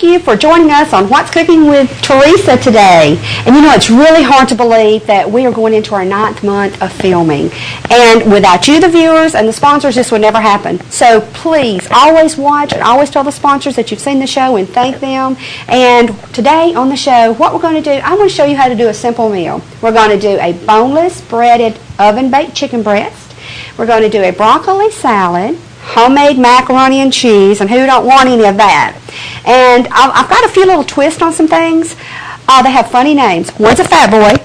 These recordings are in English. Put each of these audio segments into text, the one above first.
thank you for joining us on What's Cooking with Teresa today. And you know, it's really hard to believe that we are going into our 9th month of filming. And without you, the viewers, and the sponsors, this would never happen. So please, always watch and always tell the sponsors that you've seen the show and thank them. And today on the show, what we're going to do, I want to show you how to do a simple meal. We're going to do a boneless, breaded, oven-baked chicken breast. We're going to do a broccoli salad, homemade macaroni and cheese, and who don't want any of that? And I've got a few little twists on some things. They have funny names. One's a fat boy,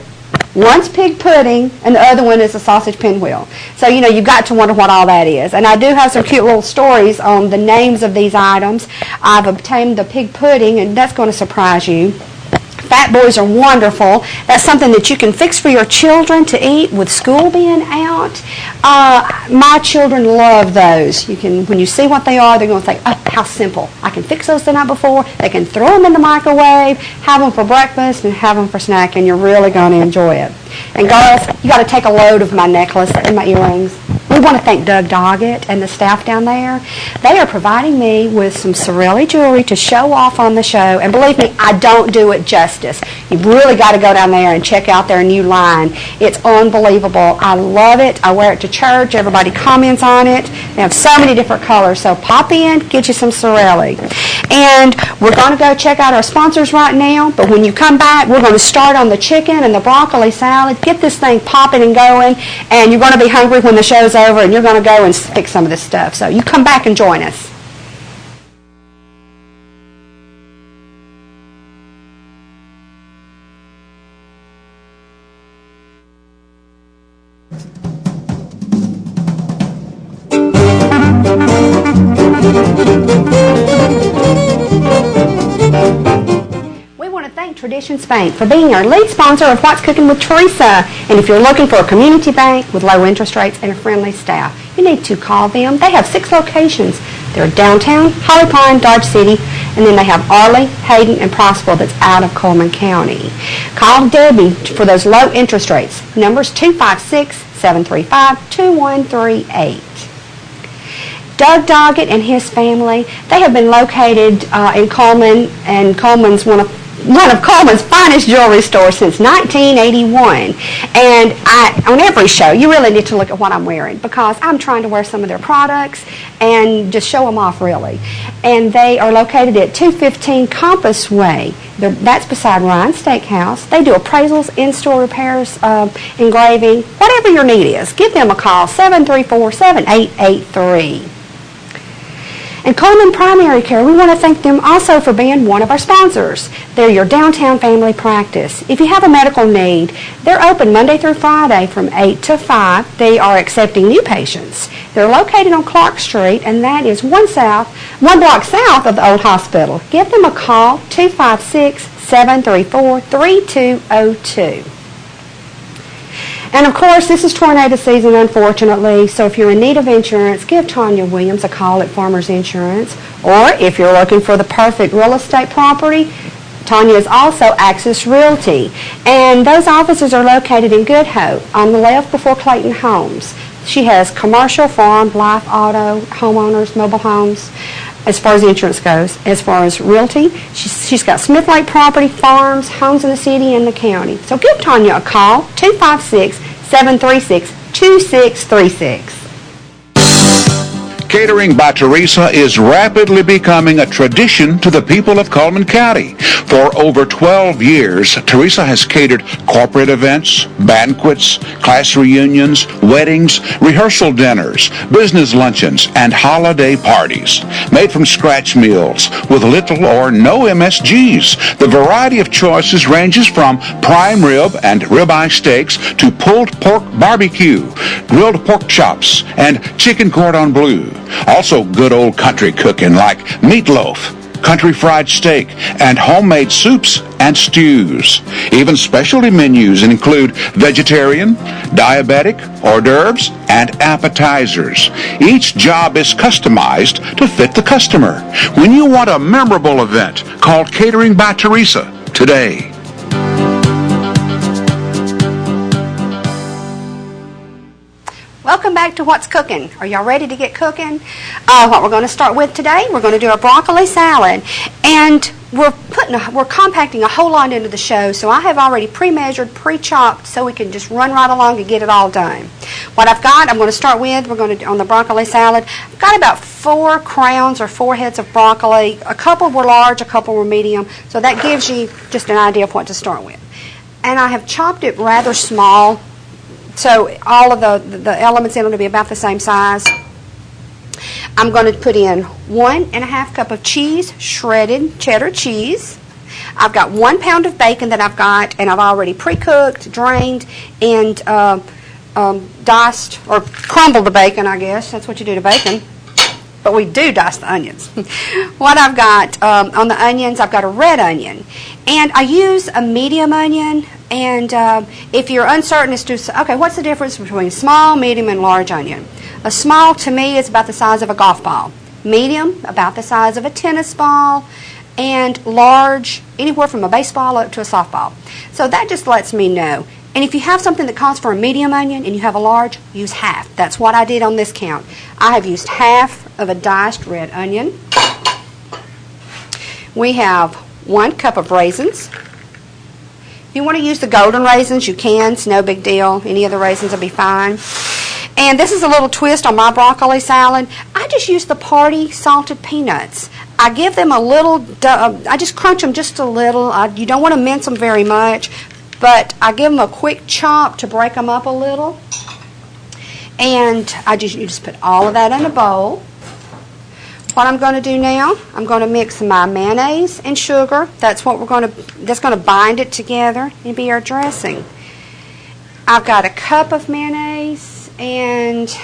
one's pig pudding, and the other one is a sausage pinwheel. So, you know, you've got to wonder what all that is. And I do have some cute little stories on the names of these items. I've obtained the pig pudding, and that's going to surprise you. Fat boys are wonderful. That's something that you can fix for your children to eat with school being out. My children love those. When you see what they are, they're going to think, oh, how simple. I can fix those the night before. They can throw them in the microwave, have them for breakfast, and have them for snack, and you're really going to enjoy it. And girls, you got to take a load of my necklace and my earrings. We want to thank Doug Doggett and the staff down there. They are providing me with some Sorelli jewelry to show off on the show. And believe me, I don't do it justice. You've really got to go down there and check out their new line. It's unbelievable. I love it. I wear it to church. Everybody comments on it. They have so many different colors. So pop in, get you some Sorelli. And we're going to go check out our sponsors right now. But when you come back, we're going to start on the chicken and the broccoli salad. Get this thing popping and going. And you're going to be hungry when the show's over, and you're going to go and fix some of this stuff. So you come back and join us. We want to thank Traditions Bank for being our lead sponsor of What's Cooking with Teresa. And if you're looking for a community bank with low interest rates and a friendly staff, you need to call them. They have 6 locations. They're downtown, Holly Pine, Dodge City, and then they have Arley, Hayden, and Prosperville that's out of Coleman County. Call Debbie for those low interest rates. Number's 256-735-2138. Doug Doggett and his family, they have been located in Coleman, and Coleman's one of Coleman's finest jewelry stores since 1981. And on every show, you really need to look at what I'm wearing, because I'm trying to wear some of their products and just show them off, really. And they are located at 215 Compass Way. That's beside Ryan Steakhouse. They do appraisals, in-store repairs, engraving, whatever your need is. Give them a call, 734-7883. And Coleman Primary Care, we want to thank them also for being one of our sponsors. They're your downtown family practice. If you have a medical need, they're open Monday through Friday from 8 to 5. They are accepting new patients. They're located on Clark Street, and that is one block south of the old hospital. Give them a call, 256-734-3202. And of course, this is tornado season, unfortunately, so if you're in need of insurance, give Tanya Williams a call at Farmers Insurance. Or if you're looking for the perfect real estate property, Tanya is also Axis Realty. And those offices are located in Good Hope, on the left before Clayton Homes. She has commercial, farm, life, auto, homeowners, mobile homes. As far as insurance goes, as far as realty, she's got Smith Lake property, farms, homes in the city and the county. So give Tanya a call, 256-736-2636. Catering by Teresa is rapidly becoming a tradition to the people of Coleman County. For over 12 years, Teresa has catered corporate events, banquets, class reunions, weddings, rehearsal dinners, business luncheons, and holiday parties. Made from scratch meals with little or no MSGs. The variety of choices ranges from prime rib and ribeye steaks to pulled pork barbecue, grilled pork chops, and chicken cordon bleu. Also good old country cooking like meatloaf, country fried steak, and homemade soups and stews. Even specialty menus include vegetarian, diabetic, hors d'oeuvres, and appetizers. Each job is customized to fit the customer. When you want a memorable event, call Catering by Teresa today. Welcome back to What's Cooking. Are y'all ready to get cooking? What we're going to start with today, we're going to do a broccoli salad. And we're compacting a whole lot into the show, so I have already pre-measured, pre-chopped, so we can just run right along and get it all done. What I've got, I'm going to start with, on the broccoli salad, I've got about 4 crowns or 4 heads of broccoli. A couple were large, a couple were medium, so that gives you just an idea of what to start with. And I have chopped it rather small, so all of the elements in it will be about the same size. I'm going to put in 1½ cup of cheese, shredded cheddar cheese. I've got 1 pound of bacon that I've got, and I've already pre-cooked, drained, and diced, or crumbled the bacon, I guess. That's what you do to bacon. But we do dice the onions. What I've got on the onions, I've got a red onion. And I use a medium onion. And if you're uncertain as to, okay, what's the difference between small, medium, and large onion? A small, to me, is about the size of a golf ball. Medium, about the size of a tennis ball. And large, anywhere from a baseball up to a softball. So that just lets me know. And if you have something that calls for a medium onion and you have a large, use half. That's what I did on this count. I have used half of a diced red onion. We have 1 cup of raisins. If you want to use the golden raisins, you can. It's no big deal. Any of the raisins will be fine. And this is a little twist on my broccoli salad. I just use the party salted peanuts. I give them a little, I just crunch them just a little. You don't want to mince them very much, but I give them a quick chop to break them up a little. And you just put all of that in a bowl. What I'm going to do now, I'm going to mix my mayonnaise and sugar. That's going to bind it together and be our dressing. I've got a cup of mayonnaise, and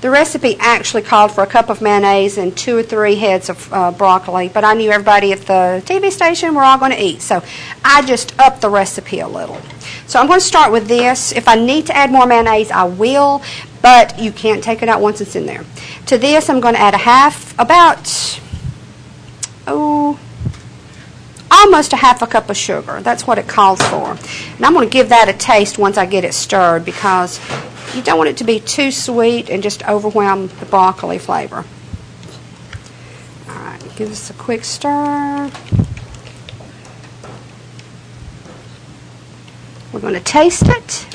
the recipe actually called for a cup of mayonnaise and 2 or 3 heads of broccoli, but I knew everybody at the TV station were all going to eat, so I just upped the recipe a little. So I'm going to start with this. If I need to add more mayonnaise, I will, but you can't take it out once it's in there. To this, I'm going to add almost a half a cup of sugar. That's what it calls for. And I'm going to give that a taste once I get it stirred, because you don't want it to be too sweet and just overwhelm the broccoli flavor. All right, give this a quick stir. We're going to taste it.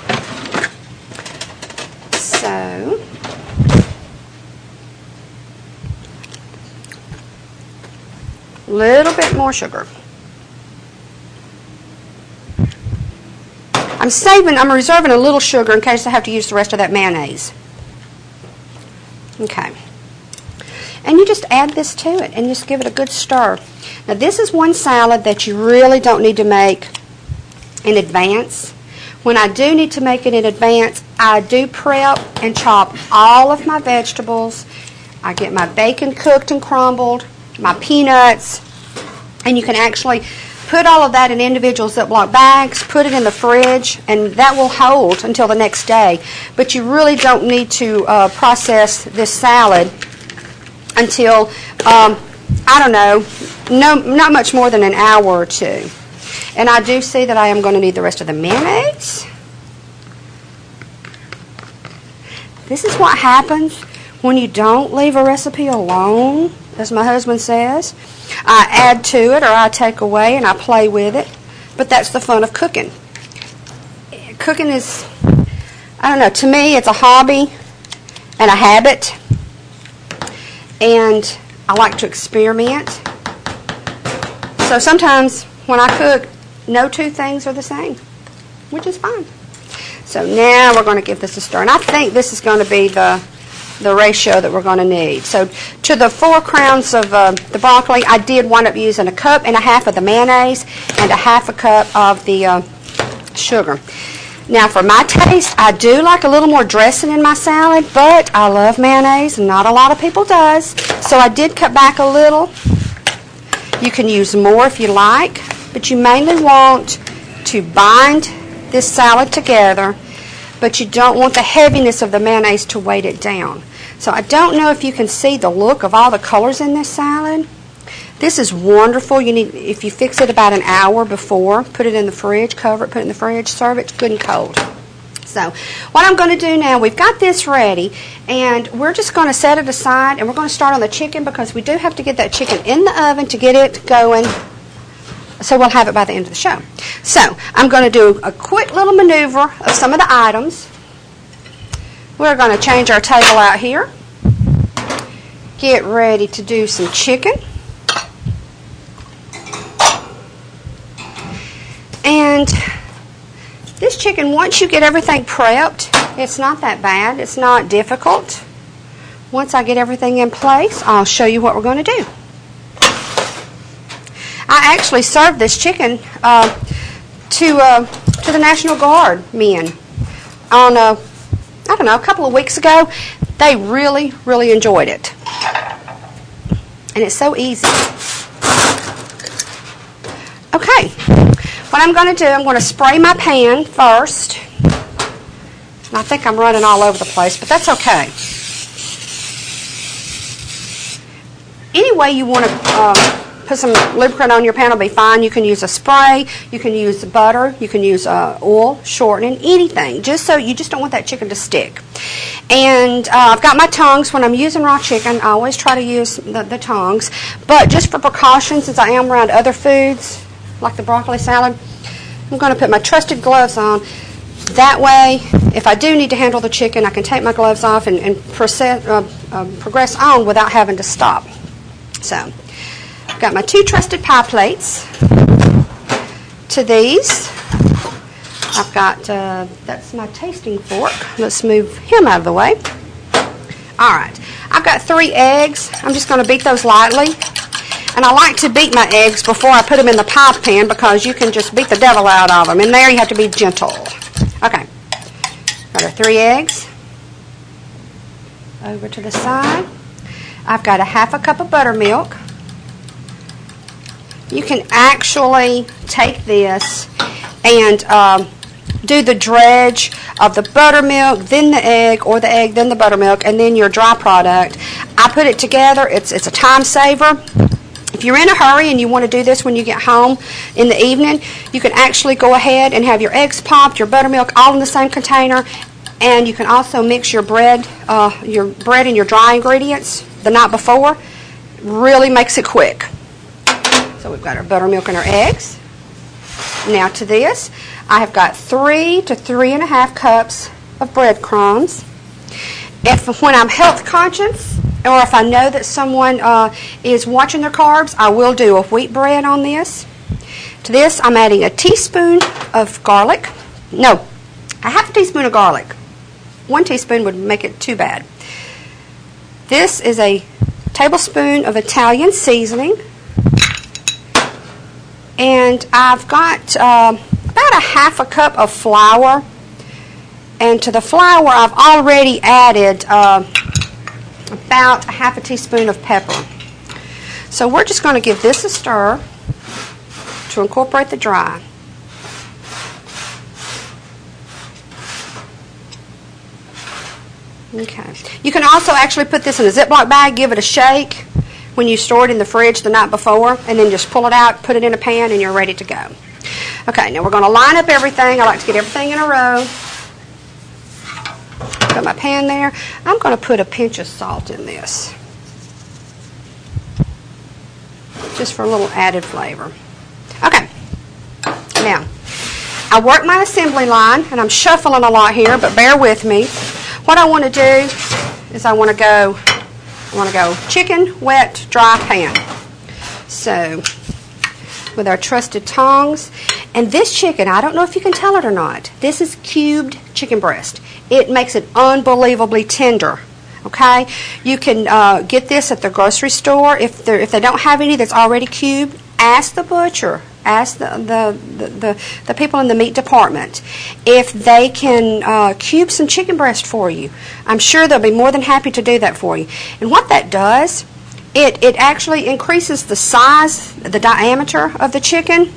So, a little bit more sugar. I'm reserving a little sugar in case I have to use the rest of that mayonnaise. Okay. And you just add this to it and just give it a good stir. Now, this is one salad that you really don't need to make in advance. When I do need to make it in advance, I do prep and chop all of my vegetables. I get my bacon cooked and crumbled, my peanuts, and you can actually put all of that in individual Ziploc bags, put it in the fridge, and that will hold until the next day. But you really don't need to process this salad until, I don't know, not much more than an hour or 2. And I do see that I am going to need the rest of the mayonnaise. This is what happens when you don't leave a recipe alone, as my husband says. I add to it, or I take away, and I play with it. But that's the fun of cooking. Cooking is, I don't know, to me it's a hobby and a habit. And I like to experiment. So sometimes when I cook, no 2 things are the same, which is fine. So now we're going to give this a stir. And I think this is going to be the ratio that we're going to need. So to the 4 crowns of the broccoli, I did wind up using 1.5 cups of the mayonnaise and 1/2 cup of the sugar. Now for my taste, I do like a little more dressing in my salad, but I love mayonnaise, and not a lot of people does. So I did cut back a little. You can use more if you like, but you mainly want to bind this salad together, but you don't want the heaviness of the mayonnaise to weight it down. So I don't know if you can see the look of all the colors in this salad. This is wonderful. If you fix it about an hour before, put it in the fridge, cover it, put it in the fridge, serve it good and cold. So what I'm going to do now, we've got this ready, and we're just going to set it aside, and we're going to start on the chicken because we do have to get that chicken in the oven to get it going, so we'll have it by the end of the show. So I'm going to do a quick little maneuver of some of the items. We're going to change our table out here, get ready to do some chicken. And this chicken, once you get everything prepped, it's not that bad. It's not difficult. Once I get everything in place, I'll show you what we're going to do. I actually served this chicken to the National Guard men on I don't know, a couple of weeks ago. They really, really enjoyed it. And it's so easy. Okay. What I'm going to do, I'm going to spray my pan first. And I think I'm running all over the place, but that's okay. Any way you want to put some lubricant on your pan will be fine. You can use a spray, you can use butter, you can use oil, shortening, anything. Just so you just don't want that chicken to stick. And I've got my tongs. When I'm using raw chicken, I always try to use the tongs. But just for precaution, since I am around other foods, like the broccoli salad, I'm going to put my trusted gloves on. That way, if I do need to handle the chicken, I can take my gloves off and progress on without having to stop. So, I've got my 2 trusted pie plates. To these, I've got, that's my tasting fork. Let's move him out of the way. Alright, I've got 3 eggs. I'm just going to beat those lightly. And I like to beat my eggs before I put them in the pie pan because you can just beat the devil out of them. And there you have to be gentle. Okay. Got our 3 eggs. Over to the side. I've got a 1/2 cup of buttermilk. You can actually take this and do the dredge of the buttermilk, then the egg, or the egg, then the buttermilk, and then your dry product. I put it together. It's a time saver. If you're in a hurry and you want to do this when you get home in the evening, you can actually go ahead and have your eggs popped, your buttermilk, all in the same container, and you can also mix your bread and your dry ingredients the night before. Really makes it quick. So we've got our buttermilk and our eggs. Now to this, I have got 3 to 3.5 cups of breadcrumbs. When I'm health conscious, or if I know that someone is watching their carbs, I will do a wheat bread on this. To this, I'm adding a teaspoon of garlic. No, a 1/2 teaspoon of garlic. 1 teaspoon would make it too bad. This is a tablespoon of Italian seasoning. And I've got about a 1/2 cup of flour. And to the flour, I've already added about a 1/2 teaspoon of pepper. So we're just going to give this a stir to incorporate the dry. Okay. You can also actually put this in a Ziploc bag, give it a shake when you store it in the fridge the night before, and then just pull it out, put it in a pan, and you're ready to go. Okay, now we're going to line up everything. I like to get everything in a row. Put my pan there. I'm going to put a pinch of salt in this, just for a little added flavor. Okay, now I work my assembly line, and I'm shuffling a lot here, but bear with me. What I want to do is I want to go chicken, wet, dry pan. So with our trusted tongs, and this chicken, I don't know if you can tell it or not, this is cubed chicken breast. It makes it unbelievably tender. Okay, you can get this at the grocery store. If they don't have any that's already cubed, ask the butcher, ask the people in the meat department if they can cube some chicken breast for you. I'm sure they'll be more than happy to do that for you. And what that does, it actually increases the size, the diameter of the chicken.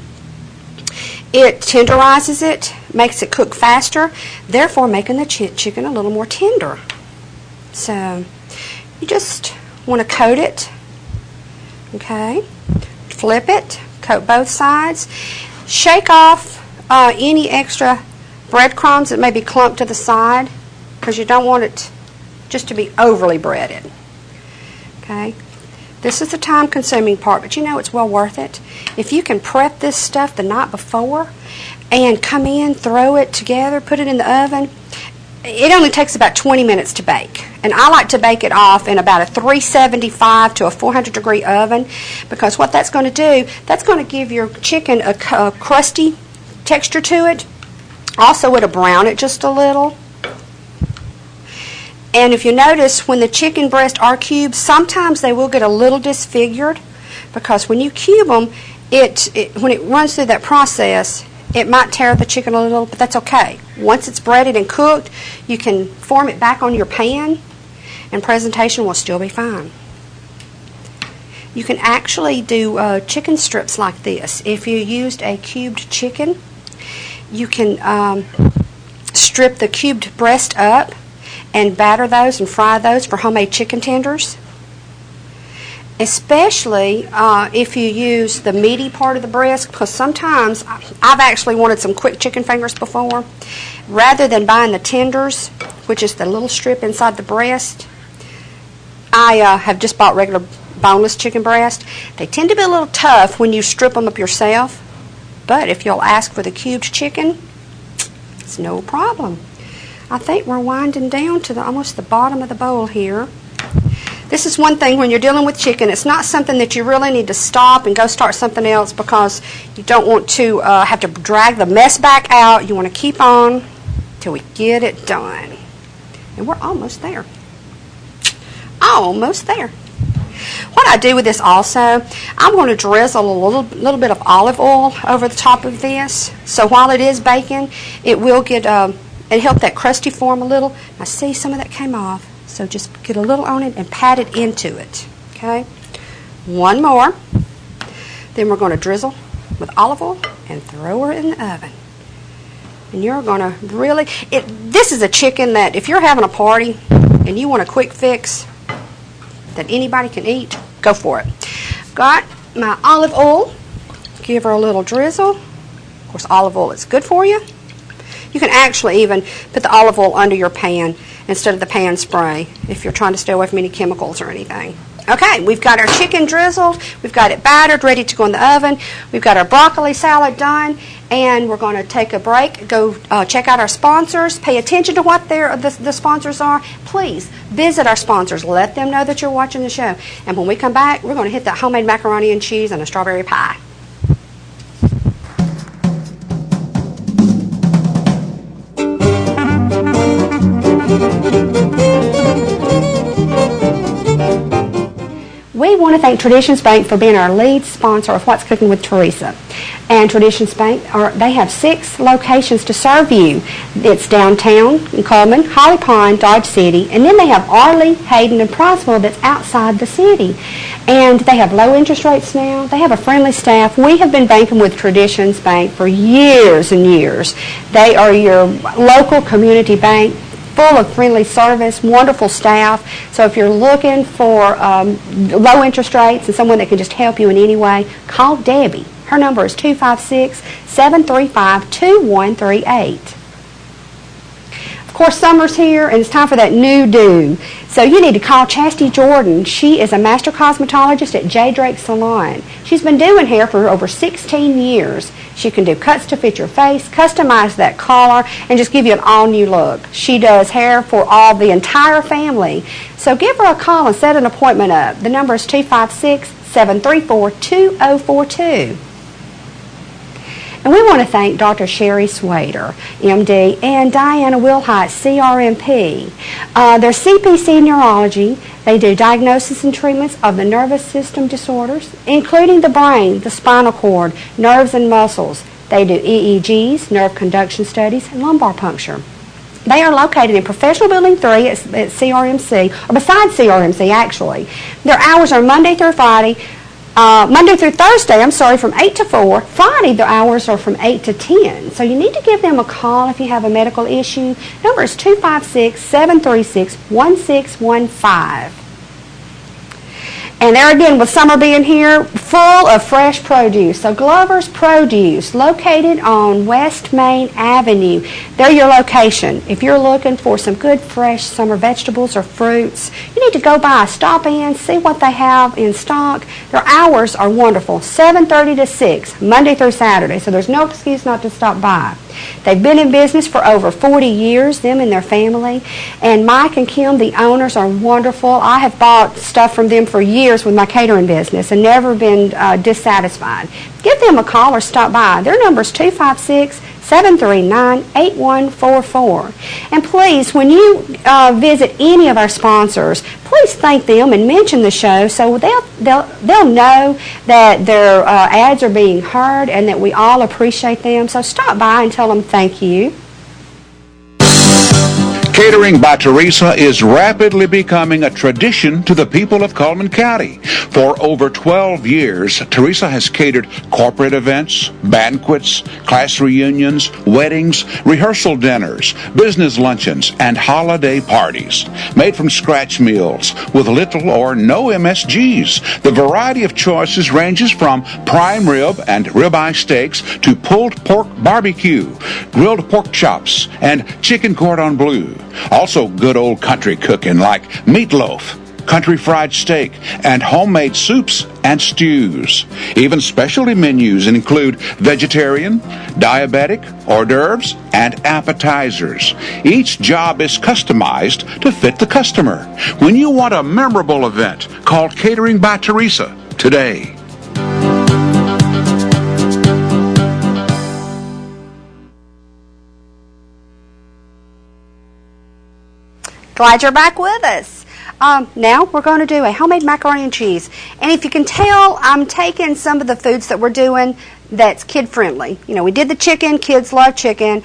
It tenderizes it, makes it cook faster, therefore making the chicken a little more tender. So you just want to coat it, okay, flip it, coat both sides, shake off any extra breadcrumbs that may be clumped to the side, because you don't want it just to be overly breaded. Okay? This is the time-consuming part, but you know it's well worth it. If you can prep this stuff the night before and come in, throw it together, put it in the oven, it only takes about 20 minutes to bake. And I like to bake it off in about a 375 to a 400-degree oven, because what that's going to do, that's going to give your chicken a crusty texture to it. Also, it'll brown it just a little. And if you notice, when the chicken breasts are cubed, sometimes they will get a little disfigured, because when you cube them, when it runs through that process, it might tear the chicken a little, but that's okay. Once it's breaded and cooked, you can form it back on your pan, and presentation will still be fine. You can actually do chicken strips like this. If you used a cubed chicken, you can strip the cubed breast up and batter those and fry those for homemade chicken tenders. Especially if you use the meaty part of the breast, because sometimes I've actually wanted some quick chicken fingers before. Rather than buying the tenders, which is the little strip inside the breast, I have just bought regular boneless chicken breast. They tend to be a little tough when you strip them up yourself, but if you'll ask for the cubed chicken, it's no problem. I think we're winding down to almost the bottom of the bowl here. This is one thing when you're dealing with chicken. It's not something that you really need to stop and go start something else, because you don't want to have to drag the mess back out. You want to keep on till we get it done. And we're almost there. Almost there. What I do with this also, I'm going to drizzle a little bit of olive oil over the top of this. So while it is baking, it will get it help that crusty form a little. Now see, some of that came off. So just get a little on it and pat it into it. Okay? One more. Then we're going to drizzle with olive oil and throw her in the oven. And you're going to really, this is a chicken that if you're having a party and you want a quick fix that anybody can eat, go for it. Got my olive oil. Give her a little drizzle. Of course, olive oil is good for you. You can actually even put the olive oil under your pan instead of the pan spray if you're trying to stay away from any chemicals or anything. Okay, we've got our chicken drizzled, we've got it battered, ready to go in the oven, we've got our broccoli salad done, and we're going to take a break, go check out our sponsors, pay attention to what the sponsors are. Please visit our sponsors, let them know that you're watching the show. And when we come back, we're going to hit that homemade macaroni and cheese and a strawberry pie. We want to thank Traditions Bank for being our lead sponsor of What's Cooking with Teresa. And Traditions Bank, they have 6 locations to serve you. It's downtown in Coleman, Holly Pond, Dodge City, and then they have Arley, Hayden, and Princeville that's outside the city. And they have low interest rates now. They have a friendly staff. We have been banking with Traditions Bank for years and years. They are your local community bank, full of friendly service, wonderful staff. So if you're looking for low interest rates and someone that can just help you in any way, call Debbie. Her number is 256-735-2138. Of course, summer's here, and it's time for that new do. So you need to call Chastity Jordan. She is a master cosmetologist at J. Drake Salon. She's been doing hair for over 16 years. She can do cuts to fit your face, customize that collar, and just give you an all-new look. She does hair for the entire family. So give her a call and set an appointment up. The number is 256-734-2042. And we want to thank Dr. Sherry Swader, MD, and Diana Wilhite, CRMP. They're CPC Neurology. They do diagnosis and treatments of the nervous system disorders, including the brain, the spinal cord, nerves and muscles. They do EEGs, nerve conduction studies, and lumbar puncture. They are located in Professional Building 3 at CRMC, or beside CRMC actually. Their hours are Monday through Thursday, from 8 to 4. Friday, the hours are from 8 to 10. So you need to give them a call if you have a medical issue. Number is 256-736-1615. And there again, with summer being here, full of fresh produce. So Glover's Produce, located on West Main Avenue. They're your location. If you're looking for some good fresh summer vegetables or fruits, you need to go by, stop in, see what they have in stock. Their hours are wonderful, 7:30 to 6, Monday through Saturday, so there's no excuse not to stop by. They've been in business for over 40 years, them and their family. And Mike and Kim, the owners, are wonderful. I have bought stuff from them for years with my catering business and never been dissatisfied. Give them a call or stop by. Their number is 256-739-8144. And please, when you visit any of our sponsors, please thank them and mention the show so they'll know that their ads are being heard and that we all appreciate them. So stop by and tell them thank you. Catering by Teresa is rapidly becoming a tradition to the people of Cullman County. For over 12 years, Teresa has catered corporate events, banquets, class reunions, weddings, rehearsal dinners, business luncheons, and holiday parties. Made from scratch meals with little or no MSGs. The variety of choices ranges from prime rib and ribeye steaks to pulled pork barbecue, grilled pork chops, and chicken cordon bleu. Also good old country cooking like meatloaf, country fried steak, and homemade soups and stews. Even specialty menus include vegetarian, diabetic, hors d'oeuvres, and appetizers. Each job is customized to fit the customer. When you want a memorable event, call Catering by Teresa today. Glad you're back with us. Now we're going to do a homemade macaroni and cheese. And if you can tell, I'm taking some of the foods that we're doing that's kid-friendly. You know, we did the chicken. Kids love chicken.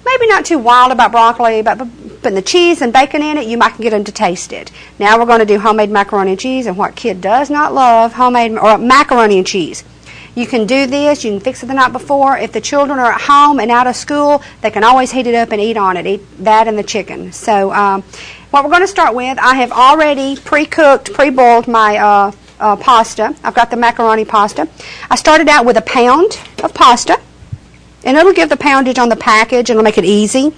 Maybe not too wild about broccoli, but putting the cheese and bacon in it, you might get them to taste it. Now we're going to do homemade macaroni and cheese, and what kid does not love homemade or macaroni and cheese. You can do this. You can fix it the night before. If the children are at home and out of school, they can always heat it up and eat on it. Eat that and the chicken. So what we're going to start with, I have already pre-cooked, pre-boiled my pasta. I've got the macaroni pasta. I started out with a pound of pasta, and it'll give the poundage on the package, and it'll make it easy.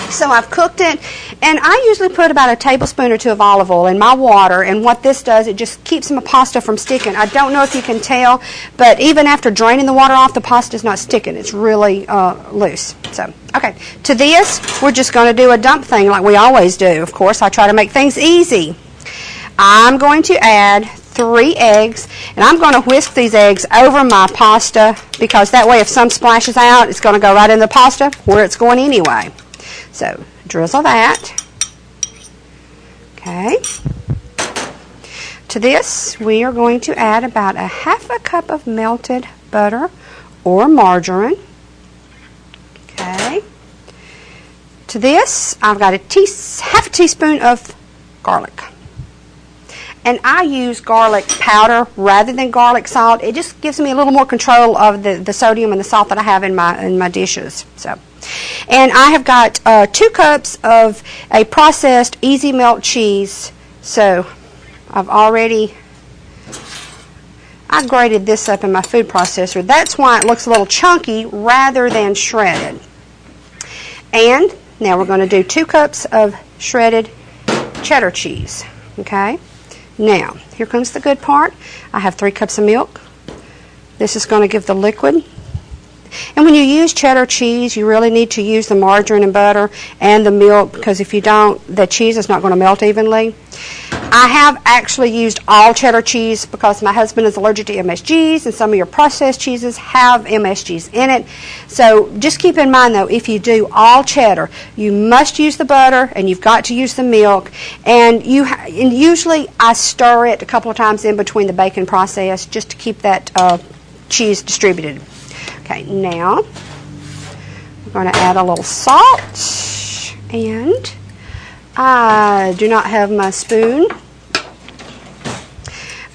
So I've cooked it, and I usually put about a tablespoon or two of olive oil in my water, and what this does, it just keeps my pasta from sticking. I don't know if you can tell, but even after draining the water off, the pasta's not sticking. It's really loose. So, okay, to this, we're just going to do a dump thing like we always do. Of course, I try to make things easy. I'm going to add 3 eggs, and I'm going to whisk these eggs over my pasta because that way if some splashes out, it's going to go right in the pasta where it's going anyway. So, drizzle that. Okay. To this, we are going to add about a half a cup of melted butter or margarine. Okay. To this, I've got half a teaspoon of garlic. And I use garlic powder rather than garlic salt. It just gives me a little more control of the sodium and the salt that I have in my dishes. So, and I have got 2 cups of a processed easy melt cheese. So I grated this up in my food processor. That's why it looks a little chunky rather than shredded. And now we're going to do 2 cups of shredded cheddar cheese. Okay. Now, here comes the good part. I have 3 cups of milk. This is going to give the liquid. And when you use cheddar cheese, you really need to use the margarine and butter and the milk because if you don't, the cheese is not going to melt evenly. I have actually used all cheddar cheese because my husband is allergic to MSGs and some of your processed cheeses have MSGs in it. So just keep in mind though, if you do all cheddar, you must use the butter and you've got to use the milk. And usually I stir it a couple of times in between the baking process just to keep that cheese distributed. Okay, now we're going to add a little salt, and I do not have my spoon.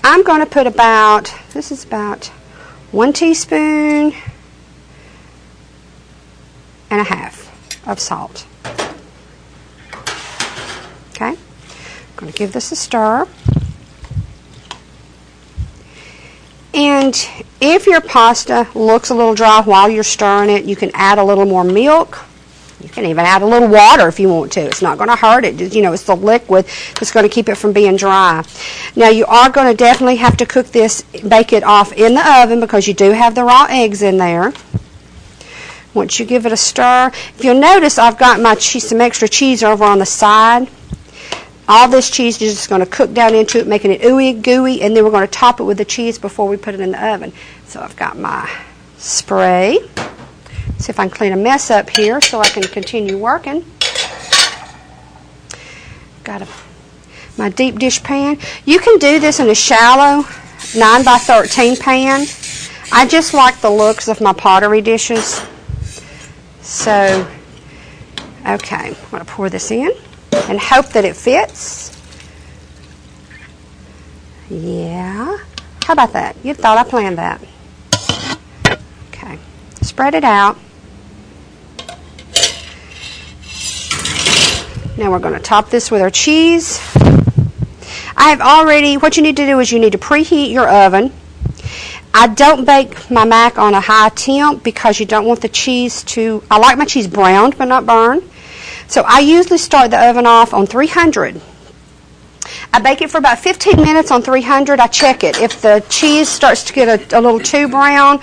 I'm going to put about 1 teaspoon and a half of salt. Okay, I'm going to give this a stir. And if your pasta looks a little dry while you're stirring it, you can add a little more milk. You can even add a little water if you want to. It's not going to hurt it. You know, it's the liquid that's going to keep it from being dry. Now, you are going to definitely have to cook this, bake it off in the oven because you do have the raw eggs in there. Once you give it a stir, if you'll notice, I've got my cheese, some extra cheese over on the side. All this cheese is just going to cook down into it, making it ooey gooey, and then we're going to top it with the cheese before we put it in the oven. So I've got my spray. See if I can clean a mess up here so I can continue working. Got my deep dish pan. You can do this in a shallow 9 by 13 pan. I just like the looks of my pottery dishes. So, okay, I'm going to pour this in and hope that it fits. Yeah. How about that? You thought I planned that. Okay. Spread it out. Now we're going to top this with our cheese. I have already, what you need to do is you need to preheat your oven. I don't bake my mac on a high temp because you don't want the cheese to, I like my cheese browned but not burned. So I usually start the oven off on 300. I bake it for about 15 minutes on 300. I check it. If the cheese starts to get a little too brown,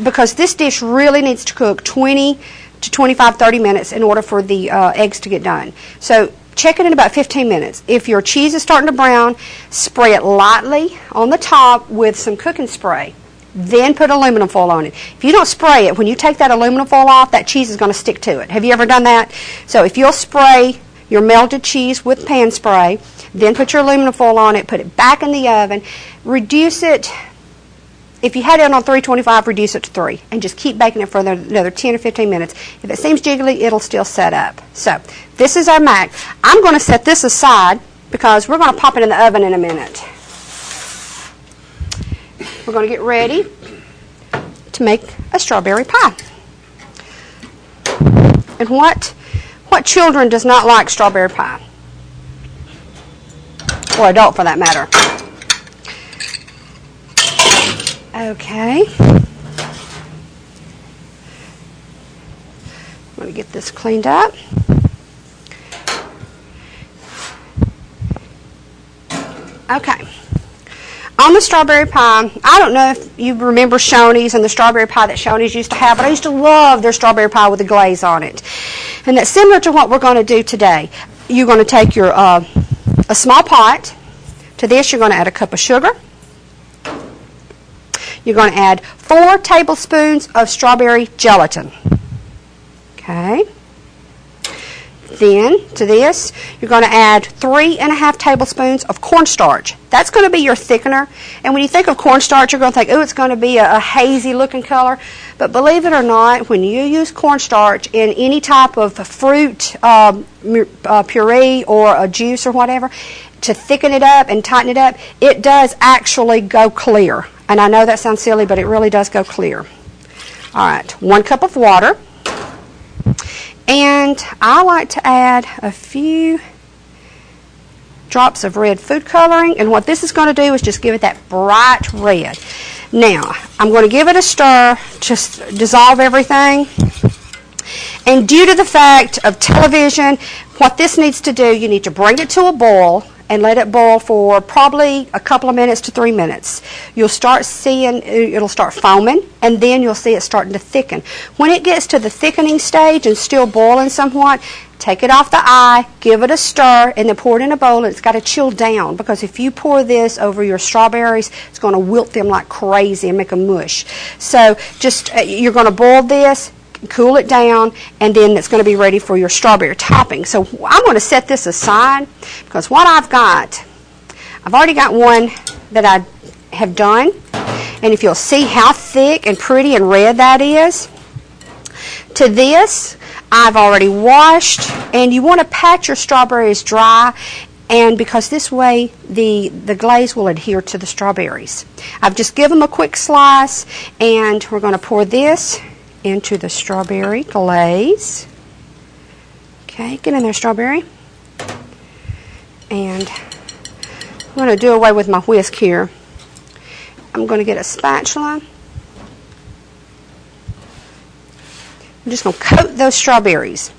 because this dish really needs to cook 20 to 25, 30 minutes in order for the eggs to get done. So check it in about 15 minutes. If your cheese is starting to brown, spray it lightly on the top with some cooking spray. Then put aluminum foil on it. If you don't spray it, when you take that aluminum foil off, that cheese is going to stick to it. Have you ever done that? So if you'll spray your melted cheese with pan spray, then put your aluminum foil on it, put it back in the oven, reduce it. If you had it on 325, reduce it to 3, and just keep baking it for another 10 or 15 minutes. If it seems jiggly, it'll still set up. So this is our mac. I'm going to set this aside because we're going to pop it in the oven in a minute. We're going to get ready to make a strawberry pie. And what children does not like strawberry pie? Or adult for that matter. Okay. I'm going to get this cleaned up. Okay. On the strawberry pie, I don't know if you remember Shoney's and the strawberry pie that Shoney's used to have, but I used to love their strawberry pie with the glaze on it. And that's similar to what we're going to do today. You're going to take your a small pot. To this, you're going to add a cup of sugar. You're going to add 4 tablespoons of strawberry gelatin. Okay. Then, to this, you're going to add 3.5 tablespoons of cornstarch. That's going to be your thickener. And when you think of cornstarch, you're going to think, oh, it's going to be a hazy looking color. But believe it or not, when you use cornstarch in any type of fruit puree or a juice or whatever, to thicken it up and tighten it up, it does actually go clear. And I know that sounds silly, but it really does go clear. All right, 1 cup of water. And I like to add a few drops of red food coloring. And what this is going to do is just give it that bright red. Now, I'm going to give it a stir, just dissolve everything. And due to the fact of television, what this needs to do, you need to bring it to a boil and let it boil for probably a couple of minutes to 3 minutes. You'll start seeing, it'll start foaming, and then you'll see it starting to thicken. When it gets to the thickening stage and still boiling somewhat, take it off the eye, give it a stir, and then pour it in a bowl, and it's got to chill down, because if you pour this over your strawberries, it's going to wilt them like crazy and make a mush. So just, you're going to boil this, cool it down, and then it's going to be ready for your strawberry topping. So I'm going to set this aside, because what I've already got one that I have done, and if you'll see how thick and pretty and red that is. To this, I've already washed, and you want to pat your strawberries dry, and because this way the glaze will adhere to the strawberries. I've just given them a quick slice, and we're going to pour this into the strawberry glaze. Okay, get in there, strawberry. And I'm going to do away with my whisk here. I'm going to get a spatula. I'm just going to coat those strawberries.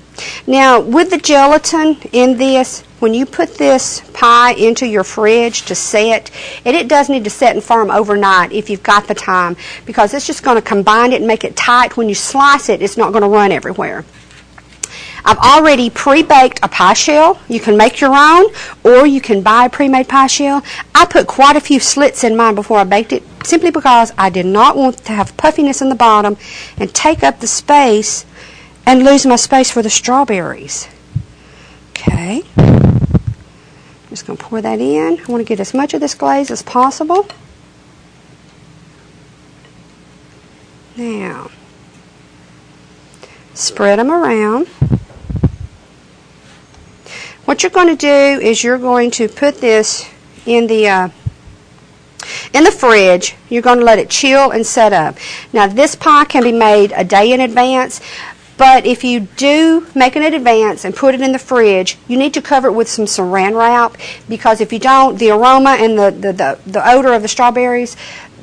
Now, with the gelatin in this, when you put this pie into your fridge to set, and it does need to set and firm overnight if you've got the time, because it's just going to combine it and make it tight. When you slice it, it's not going to run everywhere. I've already pre-baked a pie shell. You can make your own, or you can buy a pre-made pie shell. I put quite a few slits in mine before I baked it, simply because I did not want to have puffiness in the bottom and take up the space and lose my space for the strawberries. Okay. Just going to pour that in. I want to get as much of this glaze as possible. Now, spread them around. What you're going to do is you're going to put this in the fridge. You're going to let it chill and set up. Now, this pie can be made a day in advance. But if you do make it in advance and put it in the fridge, you need to cover it with some saran wrap, because if you don't, the aroma and the odor of the strawberries,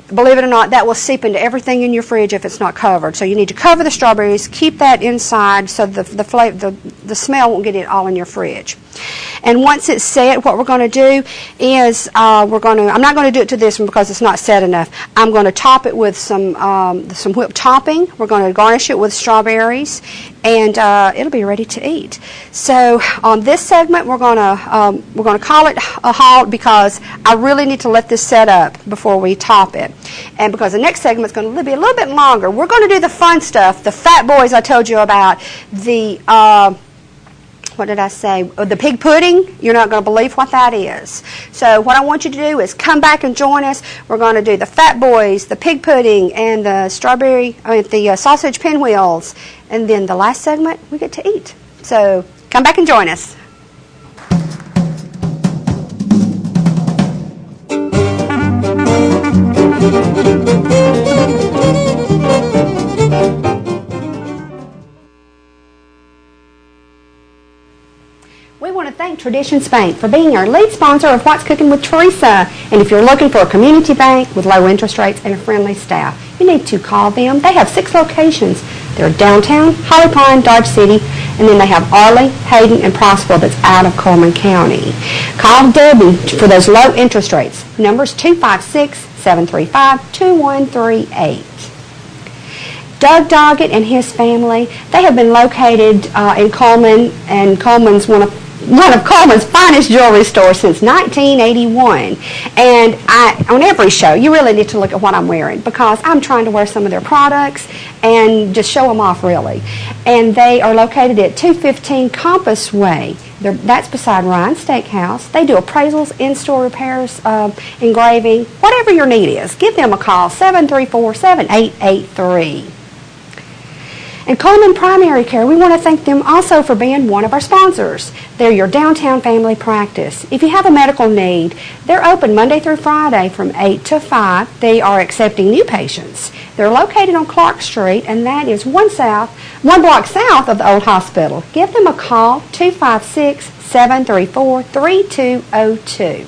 believe it or not, that will seep into everything in your fridge if it's not covered. So you need to cover the strawberries, keep that inside so the smell won't get it all in your fridge. And once it's set, what we're going to do is I'm not going to do it to this one because it's not set enough. I'm going to top it with some whipped topping. We're going to garnish it with strawberries, and it'll be ready to eat. So on this segment, we're going to call it a halt, because I really need to let this set up before we top it. And because the next segment is going to be a little bit longer, we're going to do the fun stuff, the fat boys I told you about, the what did I say? The pig pudding. You're not going to believe what that is. So what I want you to do is come back and join us. We're going to do the fat boys, the pig pudding, and the sausage pinwheels. And then the last segment, we get to eat. So come back and join us. We want to thank Traditions Bank for being our lead sponsor of What's Cooking with Teresa. And if you're looking for a community bank with low interest rates and a friendly staff, you need to call them. They have 6 locations. They're downtown, Holly Pine, Dodge City, and then they have Arley, Hayden, and Prosper that's out of Coleman County. Call Debbie for those low interest rates. Number's 256-735-2138. Doug Doggett and his family, they have been located in Coleman, and Coleman's one of Coleman's finest jewelry stores since 1981. And on every show, you really need to look at what I'm wearing, because I'm trying to wear some of their products and just show them off, really. And they are located at 215 Compass Way. That's beside Ryan Steakhouse. They do appraisals, in-store repairs, engraving, whatever your need is. Give them a call, 734-7883. And Coleman Primary Care, we want to thank them also for being one of our sponsors. They're your downtown family practice. If you have a medical need, they're open Monday through Friday from 8 to 5. They are accepting new patients. They're located on Clark Street, and that is one block south of the old hospital. Give them a call, 256-734-3202.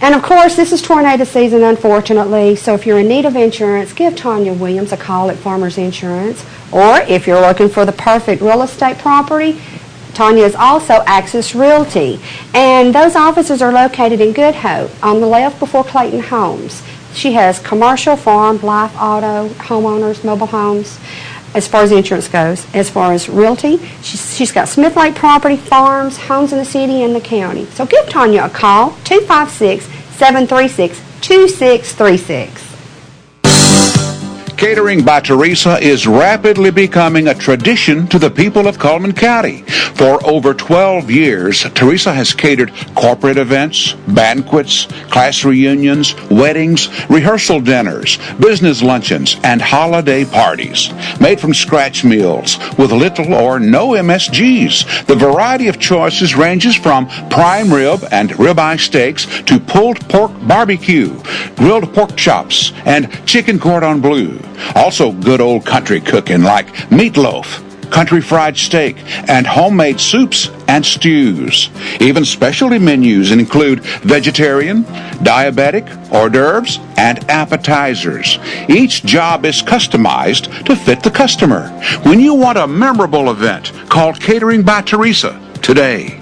And, of course, this is tornado season, unfortunately, so if you're in need of insurance, give Tanya Williams a call at Farmers Insurance. Or if you're looking for the perfect real estate property, Tanya is also Axis Realty. And those offices are located in Good Hope, on the left before Clayton Homes. She has commercial, farm, life, auto, homeowners, mobile homes. As far as insurance goes, as far as realty, she's got Smith Lake property, farms, homes in the city and the county. So give Tanya a call, 256-736-2636. Catering by Teresa is rapidly becoming a tradition to the people of Coleman County. For over 12 years, Teresa has catered corporate events, banquets, class reunions, weddings, rehearsal dinners, business luncheons, and holiday parties. Made from scratch meals with little or no MSGs. The variety of choices ranges from prime rib and ribeye steaks to pulled pork barbecue, grilled pork chops, and chicken cordon bleu. Also good old country cooking like meatloaf, country fried steak, and homemade soups and stews. Even specialty menus include vegetarian, diabetic, hors d'oeuvres, and appetizers. Each job is customized to fit the customer. When you want a memorable event, call Catering by Teresa today.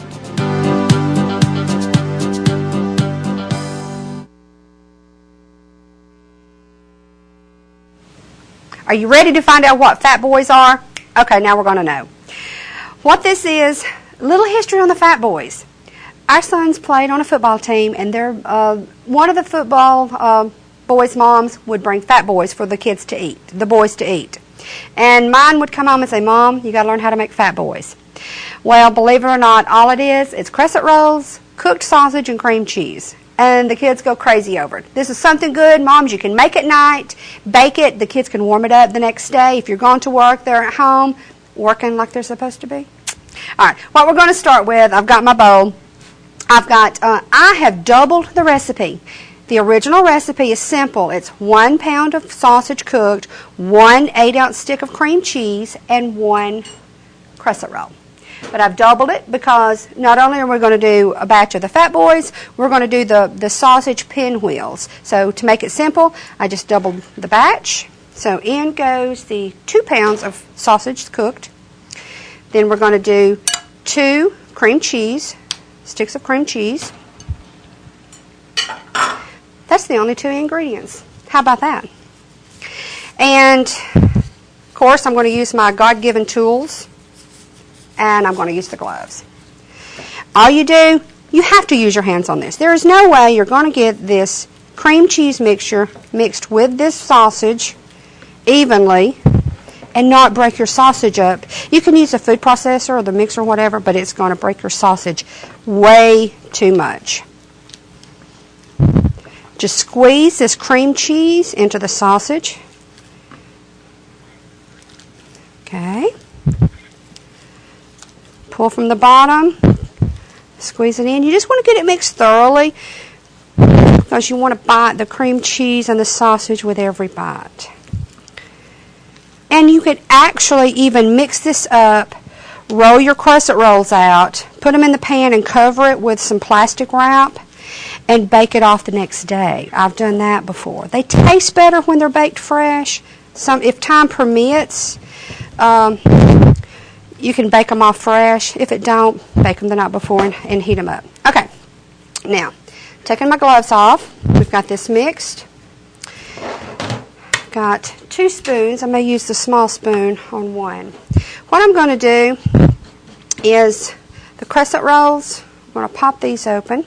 Are you ready to find out what fat boys are? Okay, now we're going to know. What this is, a little history on the fat boys. Our sons played on a football team, and one of the football boys' moms would bring fat boys for the kids to eat, the boys to eat. And mine would come home and say, Mom, you got to learn how to make fat boys. Well, believe it or not, all it is, it's crescent rolls, cooked sausage, and cream cheese. And the kids go crazy over it. This is something good, moms, you can make at night, bake it, the kids can warm it up the next day. If you're going to work, they're at home, working like they're supposed to be. All right, what we're going to start with, I've got my bowl. I have doubled the recipe. The original recipe is simple. It's 1 pound of sausage cooked, 1 8-ounce stick of cream cheese, and 1 crescent roll. But I've doubled it because not only are we going to do a batch of the fat boys, we're going to do the sausage pinwheels. So to make it simple, I just doubled the batch. So in goes the 2 pounds of sausage cooked. Then we're going to do 2 cream cheese, sticks of cream cheese. That's the only 2 ingredients. How about that? And, of course, I'm going to use my God-given tools. And I'm going to use the gloves. All you do, you have to use your hands on this. There is no way you're going to get this cream cheese mixture mixed with this sausage evenly and not break your sausage up. You can use a food processor or the mixer or whatever, but it's going to break your sausage way too much. Just squeeze this cream cheese into the sausage. Okay. Pull from the bottom, squeeze it in. You just want to get it mixed thoroughly because you want to bite the cream cheese and the sausage with every bite. And you could actually even mix this up, roll your crescent rolls out, put them in the pan and cover it with some plastic wrap and bake it off the next day. I've done that before. They taste better when they're baked fresh. If time permits, you can bake them off fresh. If it don't, bake them the night before and heat them up. Okay, now, taking my gloves off, we've got this mixed. Got 2 spoons. I may use the small spoon on one. What I'm going to do is the crescent rolls, I'm going to pop these open.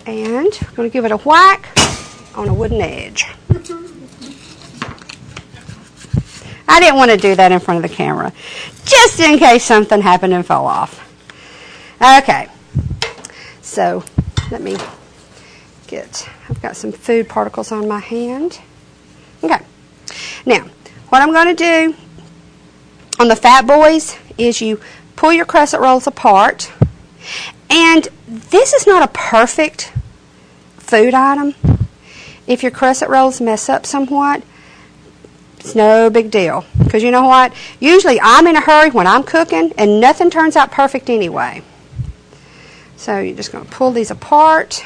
And I'm going to give it a whack on a wooden edge. I didn't want to do that in front of the camera, just in case something happened and fell off. Okay, so let me I've got some food particles on my hand. Okay, now what I'm going to do on the fat boys is you pull your crescent rolls apart, and this is not a perfect food item. If your crescent rolls mess up somewhat, it's no big deal. Because you know what? Usually I'm in a hurry when I'm cooking and nothing turns out perfect anyway. So you're just going to pull these apart.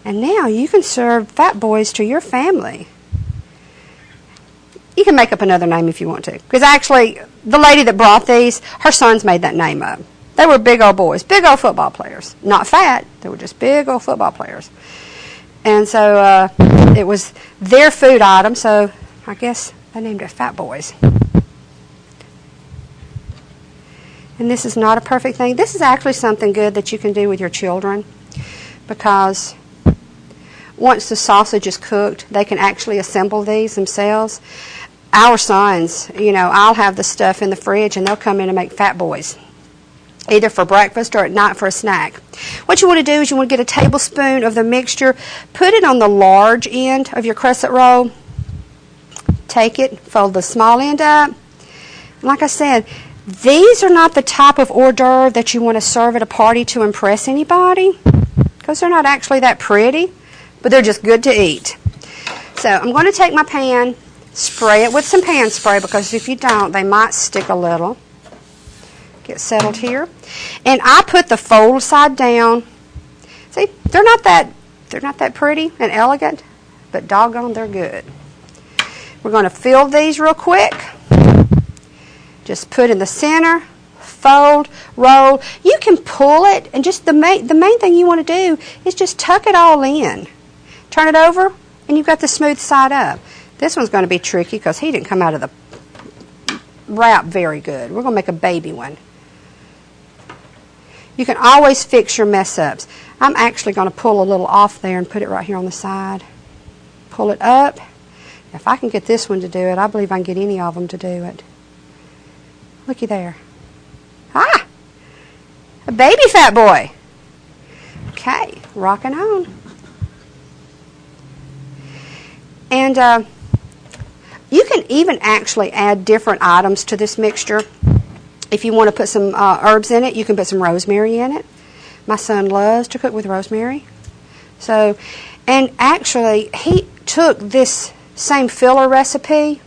And now you can serve fat boys to your family. You can make up another name if you want to. Because actually, the lady that brought these, her sons made that name up. They were big old boys, big old football players. Not fat, they were just big old football players. And so it was their food item, so I guess they named it Fat Boys. And this is not a perfect thing. This is actually something good that you can do with your children because once the sausage is cooked, they can actually assemble these themselves. Our sons, I'll have the stuff in the fridge and they'll come in and make Fat Boys, either for breakfast or at night for a snack. What you want to do is you want to get a tablespoon of the mixture, put it on the large end of your crescent roll, take it, fold the small end up. Like I said, These are not the type of hors d'oeuvre that you want to serve at a party to impress anybody, because they're not actually that pretty, but they're just good to eat. So I'm going to take my pan, spray it with some pan spray, because if you don't, they might stick a little. Get settled here. And I put the fold side down. See, they're not that pretty and elegant, but doggone, they're good. We're going to fill these real quick. Just put in the center, fold, roll. You can pull it, and just the main thing you want to do is just tuck it all in. Turn it over, and you've got the smooth side up. This one's going to be tricky because he didn't come out of the wrap very good. We're going to make a baby one. You can always fix your mess ups. I'm actually going to pull a little off there and put it right here on the side. Pull it up. If I can get this one to do it, I believe I can get any of them to do it. Looky there. Ah! A baby fat boy. Okay, rocking on. And you can even actually add different items to this mixture. If you want to put some herbs in it, you can put some rosemary in it. My son loves to cook with rosemary. So, and actually, he took this same filler recipe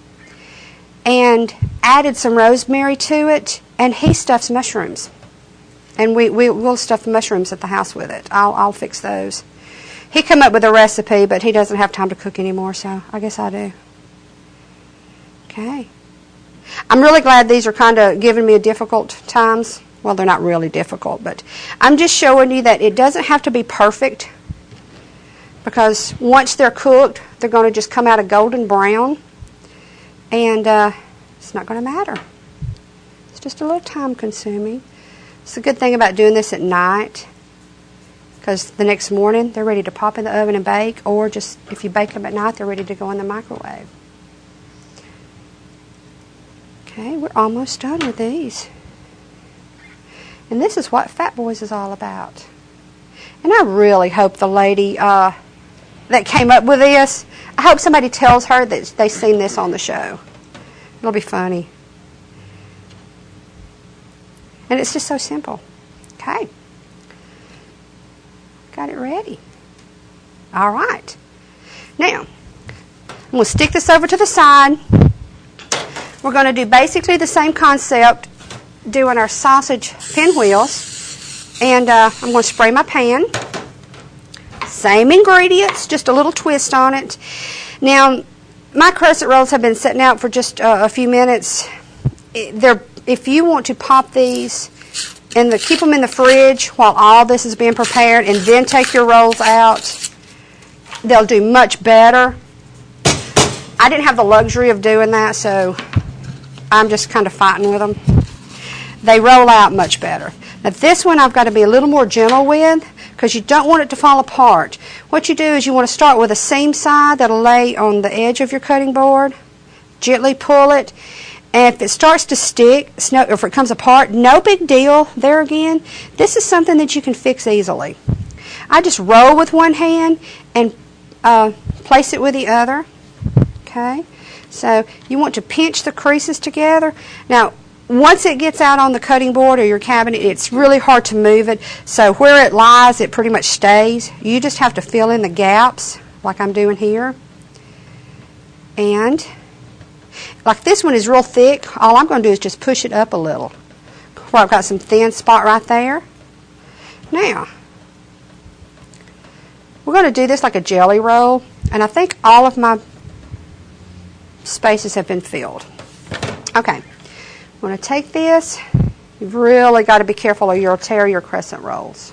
and added some rosemary to it, and he stuffs mushrooms. And we'll stuff the mushrooms at the house with it. I'll fix those. He came up with a recipe, but he doesn't have time to cook anymore, so I guess I do. Okay. I'm really glad these are kind of giving me a difficult times. Well, they're not really difficult, but I'm just showing you that it doesn't have to be perfect, because once they're cooked, they're going to just come out a golden brown, and it's not going to matter. It's just a little time consuming. It's a good thing about doing this at night, because the next morning they're ready to pop in the oven and bake, or just if you bake them at night, they're ready to go in the microwave. Okay, we're almost done with these. And this is what Fat Boys is all about. And I really hope the lady that came up with this, I hope somebody tells her that they've seen this on the show. It'll be funny. And it's just so simple. Okay. Got it ready. All right. Now, I'm going to stick this over to the side. We're going to do basically the same concept doing our sausage pinwheels. And I'm going to spray my pan. Same ingredients, just a little twist on it. Now, my crescent rolls have been sitting out for just a few minutes. If you want to pop these and keep them in the fridge while all this is being prepared and then take your rolls out, they'll do much better. I didn't have the luxury of doing that, so I'm just kind of fighting with them. They roll out much better. Now this one I've got to be a little more gentle with, because you don't want it to fall apart. What you do is you want to start with a seam side that'll lay on the edge of your cutting board. Gently pull it. And if it starts to stick, or if it comes apart, no big deal. There again, this is something that you can fix easily. I just roll with one hand and place it with the other. Okay, so you want to pinch the creases together. Now, once it gets out on the cutting board or your cabinet, it's really hard to move it. So where it lies, it pretty much stays. You just have to fill in the gaps like I'm doing here. And like this one is real thick, all I'm going to do is just push it up a little. Where I've got some thin spot right there. Now, we're going to do this like a jelly roll. And I think all of my spaces have been filled. Okay. I'm going to take this. You've really got to be careful or you'll tear your crescent rolls.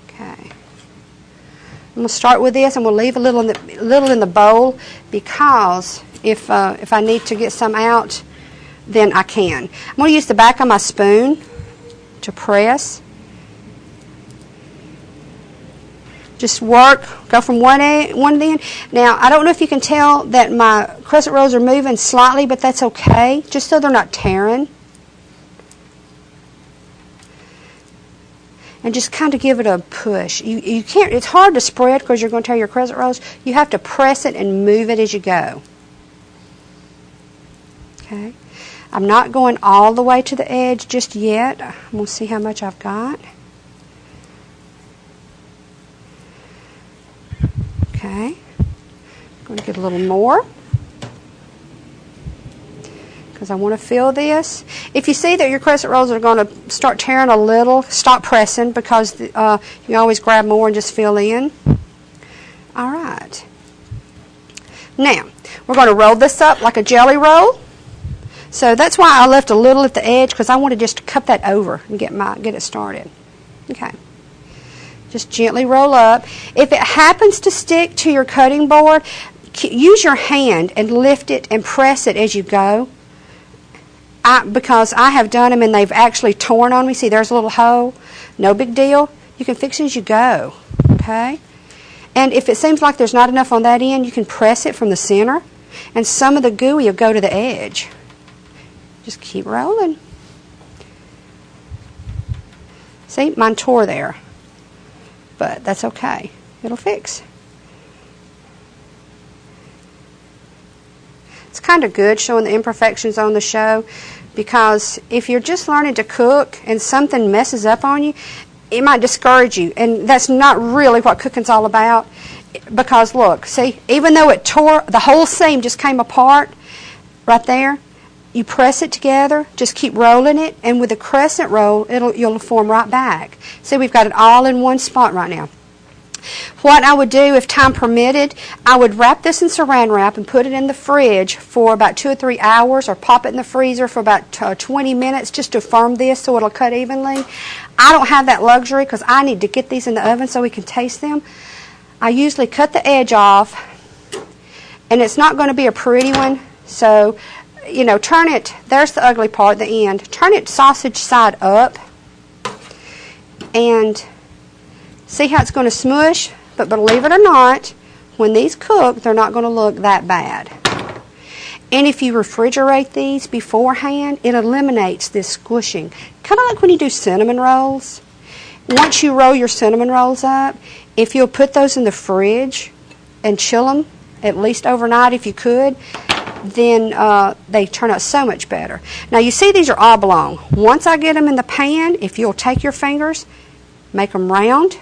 Okay. I'm going to start with this, and we'll leave a little in the bowl, because if I need to get some out, then I can. I'm going to use the back of my spoon to press. Just work, go from one end. Now, I don't know if you can tell that my crescent rolls are moving slightly, but that's okay, just so they're not tearing. and just kind of give it a push. You can't, it's hard to spread because you're going to tear your crescent rolls. You have to press it and move it as you go. Okay. I'm not going all the way to the edge just yet. I'm going to see how much I've got. Okay. I'm going to get a little more because I want to fill this. If you see that your crescent rolls are going to start tearing a little, stop pressing because you always grab more and just fill in. All right. Now, we're going to roll this up like a jelly roll. So that's why I left a little at the edge because I want to just cup that over and get it started. Okay. Just gently roll up. If it happens to stick to your cutting board, use your hand and lift it and press it as you go. Because I have done them and they've actually torn on me. See, there's a little hole. No big deal. You can fix it as you go. Okay? And if it seems like there's not enough on that end, you can press it from the center. And some of the gooey will go to the edge. Just keep rolling. See, mine tore there. But that's okay. It'll fix. It's kind of good showing the imperfections on the show because if you're just learning to cook and something messes up on you, it might discourage you. And that's not really what cooking's all about because look, see, even though it tore, the whole seam just came apart right there, you press it together, just keep rolling it, and with a crescent roll, you'll form right back. See, we've got it all in one spot right now. What I would do, if time permitted, I would wrap this in saran wrap and put it in the fridge for about 2 or 3 hours or pop it in the freezer for about 20 minutes just to firm this so it'll cut evenly. I don't have that luxury because I need to get these in the oven so we can taste them. I usually cut the edge off, and it's not going to be a pretty one, so you know, turn it, there's the ugly part, the end. Turn it sausage side up and see how it's going to smush, but believe it or not, when these cook, they're not going to look that bad. And if you refrigerate these beforehand, it eliminates this squishing. Kind of like when you do cinnamon rolls. Once you roll your cinnamon rolls up, if you'll put those in the fridge and chill them, at least overnight if you could, then they turn out so much better. Now you see these are oblong. Once I get them in the pan, if you'll take your fingers, make them round,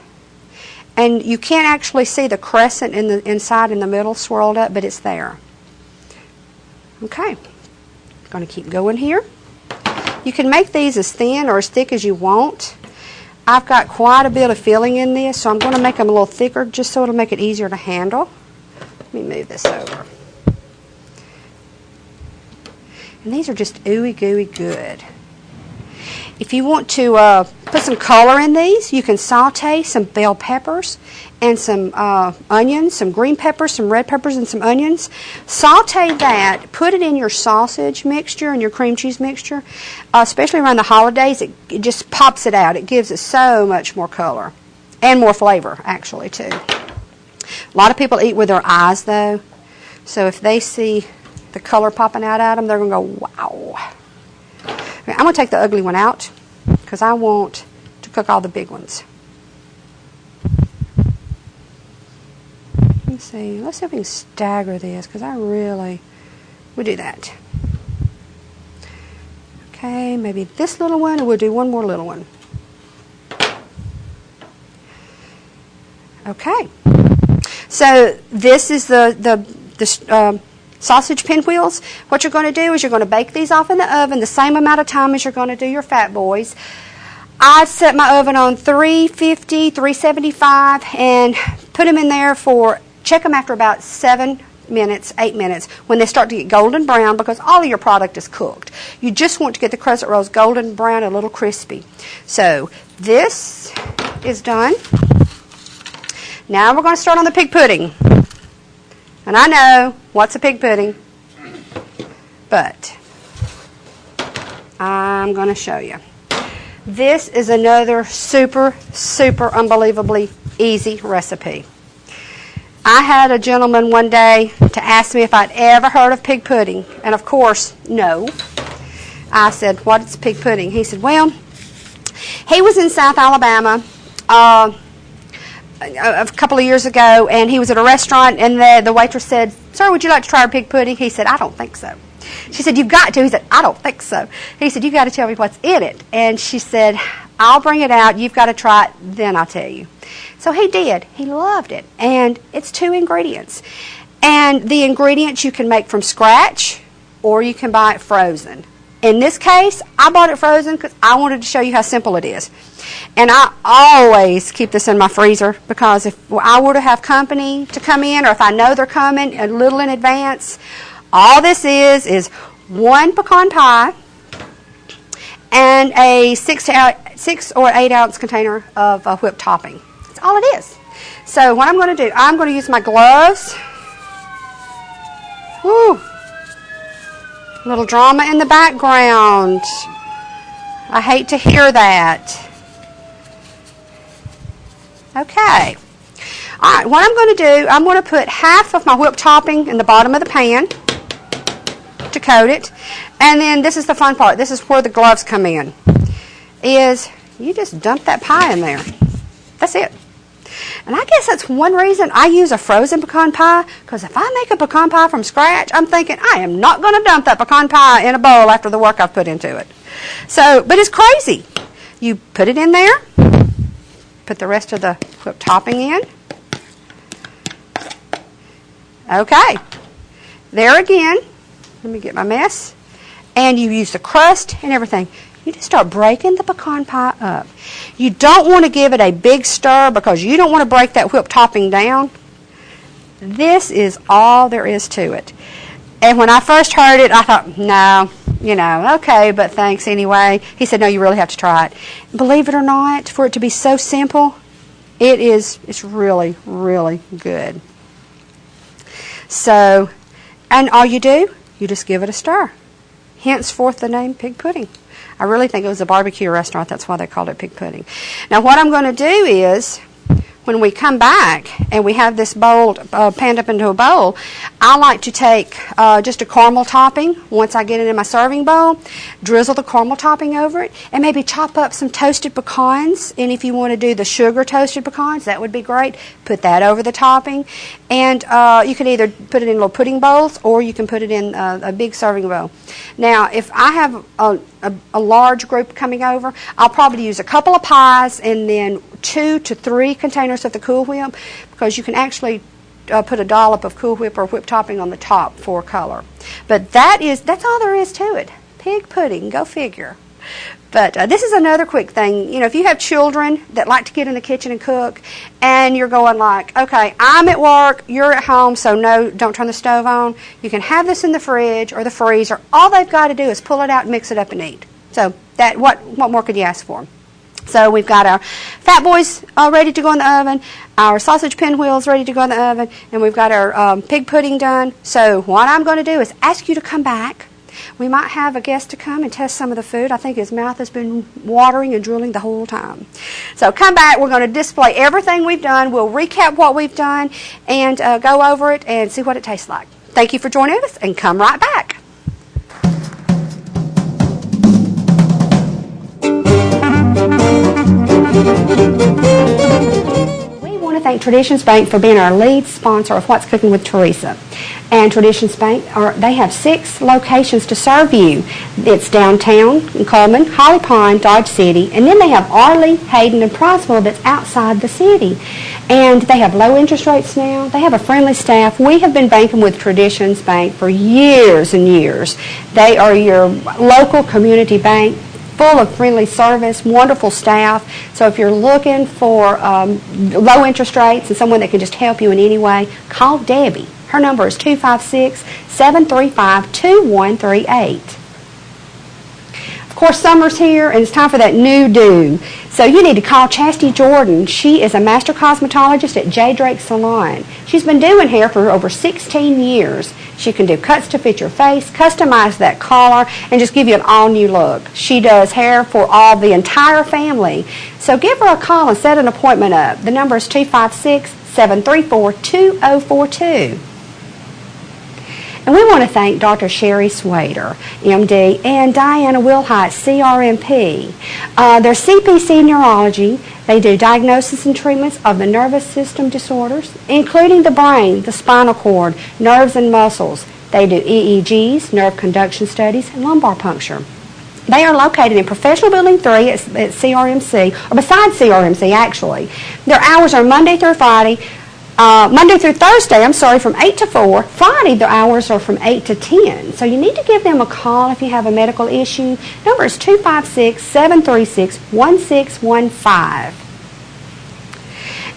and you can't actually see the crescent in the inside in the middle swirled up, but it's there. Okay, going to keep going here. You can make these as thin or as thick as you want. I've got quite a bit of filling in this, so I'm going to make them a little thicker just so it'll make it easier to handle. Let me move this over. And these are just ooey gooey good. If you want to put some color in these, you can saute some bell peppers and some onions, some green peppers, some red peppers, and some onions. Saute that, put it in your sausage mixture and your cream cheese mixture. Especially around the holidays, it just pops it out. It gives it so much more color and more flavor, actually, too. A lot of people eat with their eyes, though. So if they see the color popping out at them, they're going to go, wow. Okay, I'm going to take the ugly one out because I want to cook all the big ones. Let's see if we can stagger this because I really would do that. Okay, maybe this little one, and we'll do one more little one. Okay, so this is the sausage pinwheels. What you're going to do is you're going to bake these off in the oven the same amount of time as you're going to do your fat boys. I set my oven on 350, 375, and put them in there for, check them after about 7 minutes, 8 minutes, when they start to get golden brown because all of your product is cooked. You just want to get the crescent rolls golden brown, a little crispy. So this is done. Now we're going to start on the pig pudding. And I know, what's a pig pudding? But I'm going to show you. This is another super, super unbelievably easy recipe. I had a gentleman one day to ask me if I'd ever heard of pig pudding. And of course, no. I said, what's pig pudding? He said, well, He was in South Alabama a couple of years ago, and he was at a restaurant, and the waitress said, "Sir, would you like to try our pig pudding?" He said, "I don't think so." She said, "You've got to." He said, "I don't think so." He said, "You've got to tell me what's in it." And she said, "I'll bring it out. You've got to try it, then I'll tell you." So he did. He loved it. And it's 2 ingredients. And the ingredients you can make from scratch, or you can buy it frozen. In this case, I bought it frozen because I wanted to show you how simple it is. And I always keep this in my freezer because if I were to have company to come in, or if I know they're coming a little in advance, all this is 1 pecan pie and a 6 or 8 ounce container of whipped topping. That's all it is. So what I'm going to do, I'm going to use my gloves. Woo! Little drama in the background. I hate to hear that. Okay. All right, what I'm going to do, I'm going to put half of my whipped topping in the bottom of the pan to coat it. And then this is the fun part. This is where the gloves come in. Is you just dump that pie in there. That's it. And I guess that's one reason I use a frozen pecan pie, because if I make a pecan pie from scratch, I'm thinking I am not going to dump that pecan pie in a bowl after the work I've put into it. So, but it's crazy. You put it in there, put the rest of the whipped topping in. Okay. There again. Let me get my mess. And you use the crust and everything. You just start breaking the pecan pie up. You don't want to give it a big stir because you don't want to break that whipped topping down. This is all there is to it. And when I first heard it, I thought, no, okay, but thanks anyway. He said, no, you really have to try it. Believe it or not, for it to be so simple, it's really, really good. So, and all you do, you just give it a stir. Henceforth the name Pig Pudding. I really think it was a barbecue restaurant. That's why they called it pig pudding. Now, what I'm going to do is, when we come back and we have this bowl panned up into a bowl, I like to take just a caramel topping. Once I get it in my serving bowl, drizzle the caramel topping over it, and maybe chop up some toasted pecans. And if you want to do the sugar toasted pecans, that would be great. Put that over the topping. And you can either put it in little pudding bowls, or you can put it in a big serving bowl. Now, if I have a large group coming over, I'll probably use a couple of pies and then 2 to 3 containers of the Cool Whip, because you can actually put a dollop of Cool Whip or whipped topping on the top for color. But that's all there is to it. Pig pudding, go figure. But this is another quick thing. If you have children that like to get in the kitchen and cook, and you're going like, okay, I'm at work, you're at home, so no, don't turn the stove on. You can have this in the fridge or the freezer. All they've got to do is pull it out, mix it up, and eat. So what more could you ask for? So we've got our Fat Boys ready to go in the oven, our sausage pinwheels ready to go in the oven, and we've got our pig pudding done. So what I'm going to do is ask you to come back. We might have a guest to come and test some of the food. I think his mouth has been watering and drooling the whole time. So come back. We're going to display everything we've done. We'll recap what we've done and go over it and see what it tastes like. Thank you for joining us, and come right back. We want to thank Traditions Bank for being our lead sponsor of What's Cooking with Teresa. And Traditions Bank, they have 6 locations to serve you. It's downtown in Coleman, Holly Pond, Dodge City, and then they have Arley, Hayden, and Proswell that's outside the city. And they have low interest rates now. They have a friendly staff. We have been banking with Traditions Bank for years and years. They are your local community bank, full of friendly service, wonderful staff. So if you're looking for low interest rates and someone that can just help you in any way, call Debbie. Her number is 256-735-2138. Of course, summer's here, and it's time for that new do. So you need to call Chastity Jordan. She is a master cosmetologist at J. Drake Salon. She's been doing hair for over 16 years. She can do cuts to fit your face, customize that collar, and just give you an all-new look. She does hair for the entire family. So give her a call and set an appointment up. The number is 256-734-2042. And we want to thank Dr. Sherry Swader, MD, and Diana Wilhite, CRMP. They're CPC Neurology. They do diagnosis and treatments of the nervous system disorders, including the brain, the spinal cord, nerves and muscles. They do EEGs, nerve conduction studies, and lumbar puncture. They are located in Professional Building 3 at CRMC, or beside CRMC actually. Their hours are Monday through Thursday, from 8 to 4. Friday, the hours are from 8 to 10. So you need to give them a call if you have a medical issue. Number is 256-736-1615.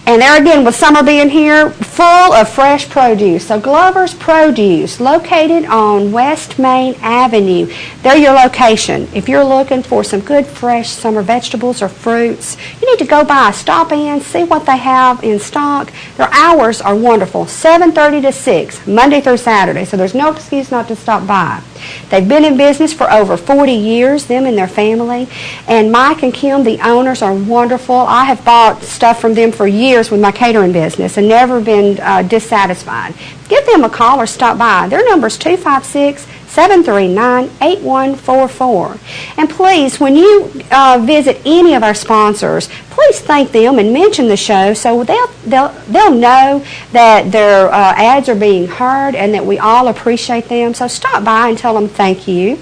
And there again, with summer being here, full of fresh produce. So Glover's Produce, located on West Main Avenue. They're your location. If you're looking for some good fresh summer vegetables or fruits, you need to go by, stop in, see what they have in stock. Their hours are wonderful, 7:30 to 6, Monday through Saturday. So there's no excuse not to stop by. They've been in business for over 40 years, them and their family. And Mike and Kim, the owners, are wonderful. I have bought stuff from them for years with my catering business and never been dissatisfied. Give them a call or stop by. Their number is 256-739-8144. And please, when you visit any of our sponsors, please thank them and mention the show so they'll know that their ads are being heard and that we all appreciate them. So stop by and tell them thank you.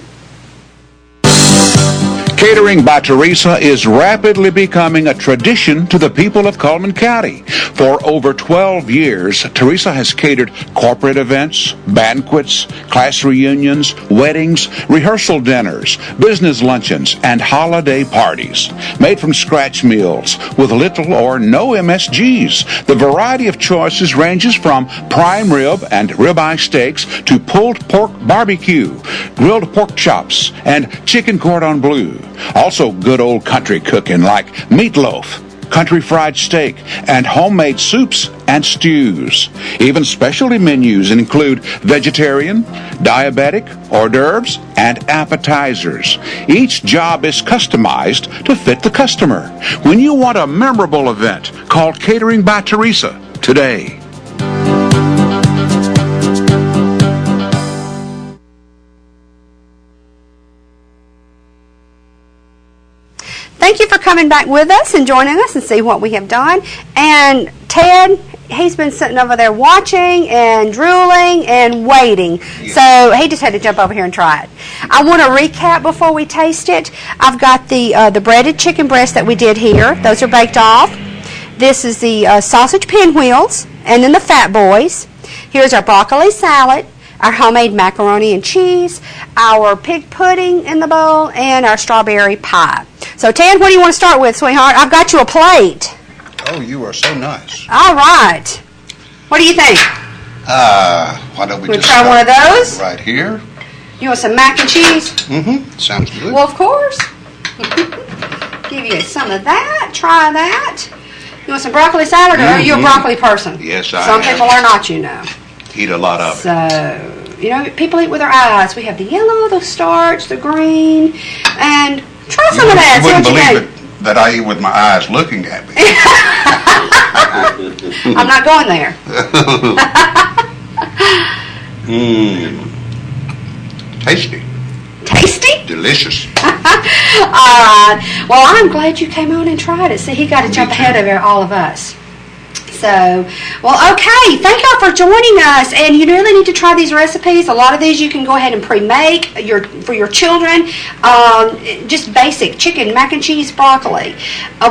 Catering by Teresa is rapidly becoming a tradition to the people of Cullman County. For over 12 years, Teresa has catered corporate events, banquets, class reunions, weddings, rehearsal dinners, business luncheons, and holiday parties. Made from scratch meals with little or no MSGs. The variety of choices ranges from prime rib and ribeye steaks to pulled pork barbecue, grilled pork chops, and chicken cordon bleu. Also good old country cooking like meatloaf, country fried steak, and homemade soups and stews. Even specialty menus include vegetarian, diabetic, hors d'oeuvres, and appetizers. Each job is customized to fit the customer. When you want a memorable event, call Catering by Teresa today. Thank you for coming back with us and joining us and see what we have done. And Ted, he's been sitting over there watching and drooling and waiting. Yeah. So he just had to jump over here and try it. I want to recap before we taste it. I've got the breaded chicken breast that we did here. Those are baked off. This is the sausage pinwheels and then the Fat Boys. Here's our broccoli salad, our homemade macaroni and cheese, our pig pudding in the bowl, and our strawberry pie. So, Ted, what do you want to start with, sweetheart? I've got you a plate. Oh, you are so nice. All right. What do you think? Why don't we just try one of those? Right here. You want some mac and cheese? Mm-hmm. Sounds good. Well, of course. Give you some of that. Try that. You want some broccoli salad, or are you a broccoli person? Yes, I am. Some people are not, you know. Eat a lot of it. So, you know, people eat with their eyes. We have the yellow, the starch, the green, and try some of that. You wouldn't believe it that I eat with my eyes looking at me. I'm not going there. Tasty. Tasty? Delicious. All right. Well, I'm glad you came on and tried it. See, he got to jump ahead of all of us. So, well, okay. Thank y'all for joining us. And you really need to try these recipes. A lot of these you can go ahead and pre-make for your children. Just basic chicken, mac and cheese, broccoli.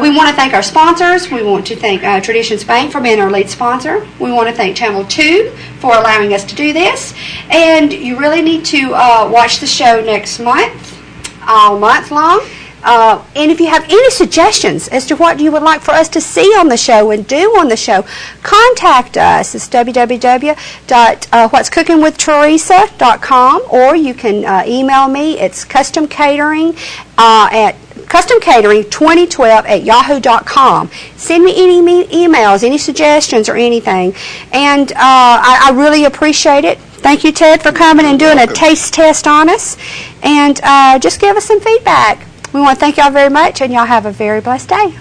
We want to thank our sponsors. We want to thank Traditions Bank for being our lead sponsor. We want to thank Channel 2 for allowing us to do this. And you really need to watch the show next month, all month long. And if you have any suggestions as to what you would like for us to see on the show and do on the show, contact us. It's www.whatscookingwithteresa.com, or you can email me. It's customcatering at customcatering2012@yahoo.com. Send me any emails, any suggestions, or anything. And I really appreciate it. Thank you, Ted, for coming and doing a taste test on us. And just give us some feedback. We want to thank y'all very much, and y'all have a very blessed day.